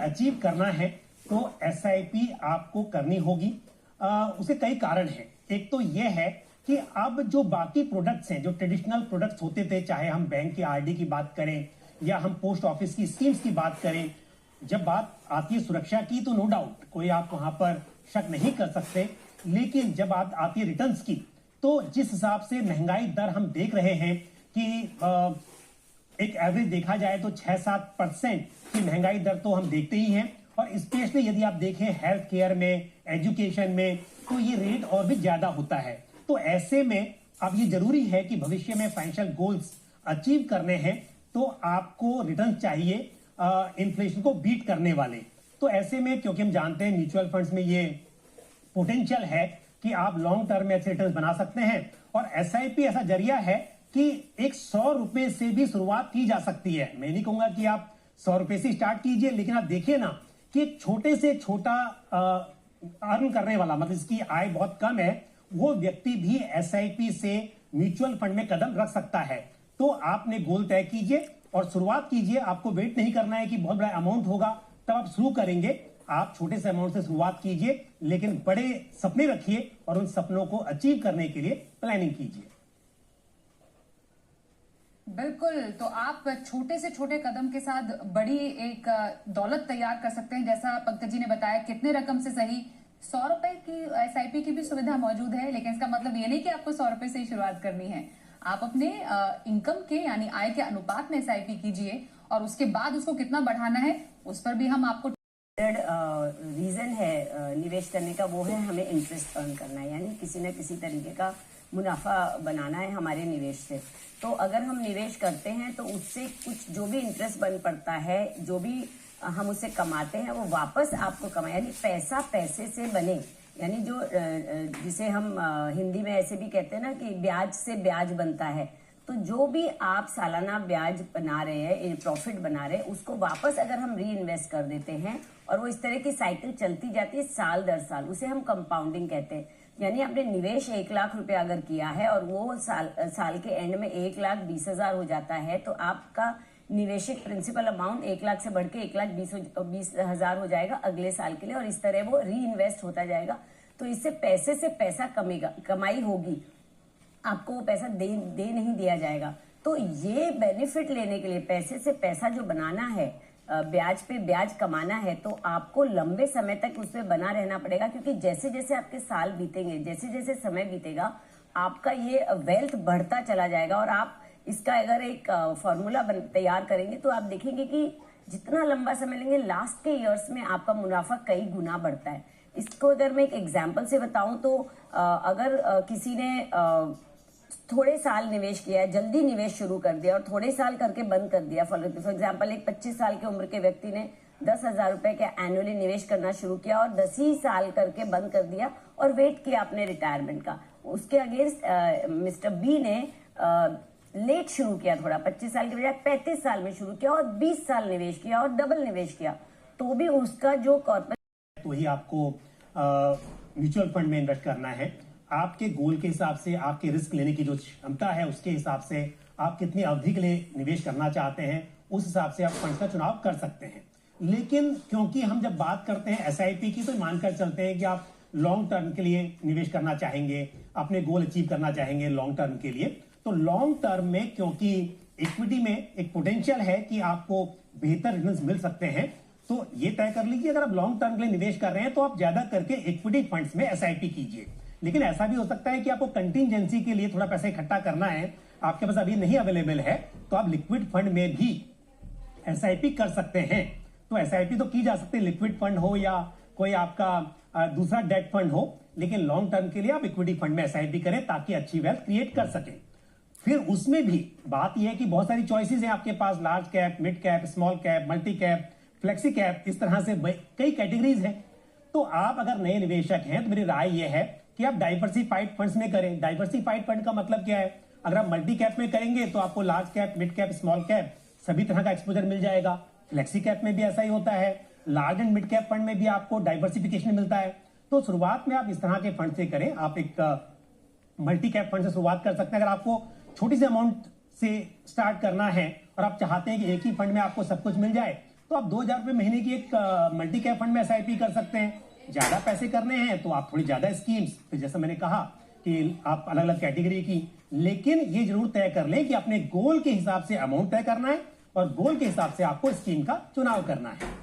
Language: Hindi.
अचीव करना है तो एसआईपी आपको करनी होगी। उसके कई कारण हैं। एक तो यह है कि अब जो बाकी प्रोडक्ट्स हैं, जो ट्रेडिशनल प्रोडक्ट्स होते थे, चाहे हम बैंक की आरडी की बात करें या हम पोस्ट ऑफिस की स्कीम्स की बात करें, जब बात आती है सुरक्षा की तो नो डाउट कोई आप वहां पर शक नहीं कर सकते। लेकिन जब बात आती है रिटर्न्स की, तो जिस हिसाब से महंगाई दर हम देख रहे हैं कि एक एवरेज देखा जाए तो 6-7% की महंगाई दर तो हम देखते ही हैं, और स्पेशली यदि आप देखें हेल्थ केयर में, एजुकेशन में, तो ये रेट और भी ज्यादा होता है। तो ऐसे में अब ये जरूरी है कि भविष्य में फाइनेंशियल गोल्स अचीव करने हैं तो आपको रिटर्न चाहिए इन्फ्लेशन को बीट करने वाले। तो ऐसे में क्योंकि हम जानते हैं म्यूचुअल फंड्स में ये पोटेंशियल है कि आप लॉन्ग टर्म में अच्छे रिटर्न बना सकते हैं, और एसआईपी ऐसा जरिया है कि एक 100 रुपए से भी शुरुआत की जा सकती है। मैं नहीं कहूंगा कि आप 100 रुपए से स्टार्ट कीजिए, लेकिन आप देखिए ना कि एक छोटे से छोटा अर्न करने वाला, मतलब इसकी आय बहुत कम है, वो व्यक्ति भी एसआईपी से म्यूचुअल फंड में कदम रख सकता है। तो आपने गोल तय कीजिए और शुरुआत कीजिए। आपको वेट नहीं करना है कि बहुत बड़ा अमाउंट होगा तब आप शुरू करेंगे। आप छोटे से अमाउंट से शुरुआत कीजिए, लेकिन बड़े सपने रखिए और उन सपनों को अचीव करने के लिए प्लानिंग कीजिए। बिल्कुल, तो आप छोटे से छोटे कदम के साथ बड़ी एक दौलत तैयार कर सकते हैं। जैसा पंकज जी ने बताया, कितने रकम से सही, 100 रुपए की एसआईपी की भी सुविधा मौजूद है, लेकिन इसका मतलब ये नहीं कि आपको 100 रुपए से ही शुरुआत करनी है। आप अपने इनकम के यानी आय के अनुपात में एसआईपी कीजिए, और उसके बाद उसको कितना बढ़ाना है उस पर भी हम आपको रीजन है निवेश करने का, वो है हमें इंटरेस्ट अर्न करना है, यानी किसी न किसी तरीके का मुनाफा बनाना है हमारे निवेश से। तो अगर हम निवेश करते हैं तो उससे कुछ जो भी इंटरेस्ट बन पड़ता है, जो भी हम उससे कमाते हैं, वो वापस आपको कमाए, यानी पैसा पैसे से बने। यानी जो जिसे हम हिंदी में ऐसे भी कहते हैं ना कि ब्याज से ब्याज बनता है। तो जो भी आप सालाना ब्याज बना रहे हैं, प्रॉफिट बना रहे हैं, उसको वापस अगर हम री इन्वेस्ट कर देते हैं और वो इस तरह की साइकिल चलती जाती है साल दर साल, उसे हम कंपाउंडिंग कहते हैं। यानी आपने निवेश 1 लाख रुपया अगर किया है और वो साल के एंड में 1,20,000 हो जाता है, तो आपका निवेशित प्रिंसिपल अमाउंट 1 लाख से बढ़ के 1,20,000 हो जाएगा अगले साल के लिए, और इस तरह वो री इन्वेस्ट होता जाएगा। तो इससे पैसे से पैसा कमाई होगी, आपको वो पैसा दे नहीं दिया जाएगा। तो ये बेनिफिट लेने के लिए, पैसे से पैसा जो बनाना है, ब्याज पे ब्याज कमाना है, तो आपको लंबे समय तक उस पर बना रहना पड़ेगा। क्योंकि जैसे जैसे आपके साल बीतेंगे, जैसे जैसे समय बीतेगा, आपका ये वेल्थ बढ़ता चला जाएगा। और आप इसका अगर एक फॉर्मूला तैयार करेंगे तो आप देखेंगे कि जितना लंबा समय लेंगे, लास्ट के ईयर्स में आपका मुनाफा कई गुना बढ़ता है। इसको अगर मैं एक एग्जाम्पल से बताऊं तो अगर किसी ने थोड़े साल निवेश किया है, जल्दी निवेश शुरू कर दिया और थोड़े साल करके बंद कर दिया, फॉर एग्जाम्पल एक 25 साल की उम्र के व्यक्ति ने 10,000 रुपए के एनुअली निवेश करना शुरू किया और 10 ही साल करके बंद कर दिया और वेट किया अपने रिटायरमेंट का। उसके अगेंस्ट मिस्टर बी ने लेट शुरू किया, थोड़ा 25 साल के बजाय 35 साल में शुरू किया और 20 साल निवेश किया और डबल निवेश किया, तो भी उसका जो कॉर्पोरेट, तो ही आपको म्यूचुअल फंड में इन्वेस्ट करना है। आपके गोल के हिसाब से, आपके रिस्क लेने की जो क्षमता है उसके हिसाब से, आप कितनी अवधि के लिए निवेश करना चाहते हैं, उस हिसाब से आप फंड का चुनाव कर सकते हैं। लेकिन क्योंकि हम जब बात करते हैं एसआईपी की, तो मानकर चलते हैं कि आप लॉन्ग टर्म के लिए निवेश करना चाहेंगे, अपने गोल अचीव करना चाहेंगे लॉन्ग टर्म के लिए। तो लॉन्ग टर्म में क्योंकि इक्विटी में एक पोटेंशियल है कि आपको बेहतर रिटर्न्स मिल सकते हैं, तो ये तय कर लीजिए अगर आप लॉन्ग टर्म के लिए निवेश कर रहे हैं तो आप ज्यादा करके इक्विटी फंड्स में एसआईपी कीजिए। लेकिन ऐसा भी हो सकता है कि आपको कंटिंजेंसी के लिए थोड़ा पैसा इकट्ठा करना है, आपके पास अभी नहीं अवेलेबल है, तो आप लिक्विड फंड में भी एसआईपी कर सकते हैं। तो एसआईपी तो की जा सकती है, लिक्विड फंड हो या कोई आपका दूसरा डेट फंड हो, लेकिन लॉन्ग टर्म के लिए आप इक्विटी फंड में एसआईपी करें ताकि अच्छी वेल्थ क्रिएट कर सकें। फिर उसमें भी बात यह है कि बहुत सारी चॉइसेस हैं आपके पास, large cap, mid cap, small cap, multi cap, flexi cap, इस तरह से कई कैटेगरीज हैं। तो आप अगर नए निवेशक हैं तो मेरी राय यह है कि आप डाइवर्सिफाइड फंड्स में करें। डाइवर्सिफाइड फंड का मतलब क्या है? अगर आप मल्टी कैप में करेंगे तो आपको large cap, mid cap, small cap सभी तरह का एक्सपोजर मिल जाएगा। फ्लेक्सी कैप में भी ऐसा ही होता है। Large and mid cap fund में भी आपको डाइवर्सिफिकेशन मिलता है। तो शुरुआत में आप इस तरह के फंड से करें। आप एक मल्टी कैप फंड से शुरुआत कर सकते हैं। अगर आपको छोटी सी अमाउंट से स्टार्ट करना है और आप चाहते हैं कि एक ही फंड में आपको सब कुछ मिल जाए, तो आप 2,000 रुपए महीने की एक मल्टी कैप फंड में एसआईपी कर सकते हैं। ज्यादा पैसे करने हैं तो आप थोड़ी ज्यादा स्कीम्स, फिर जैसा मैंने कहा कि आप अलग अलग कैटेगरी की, लेकिन ये जरूर तय कर लें कि अपने गोल के हिसाब से अमाउंट तय करना है और गोल के हिसाब से आपको स्कीम का चुनाव करना है।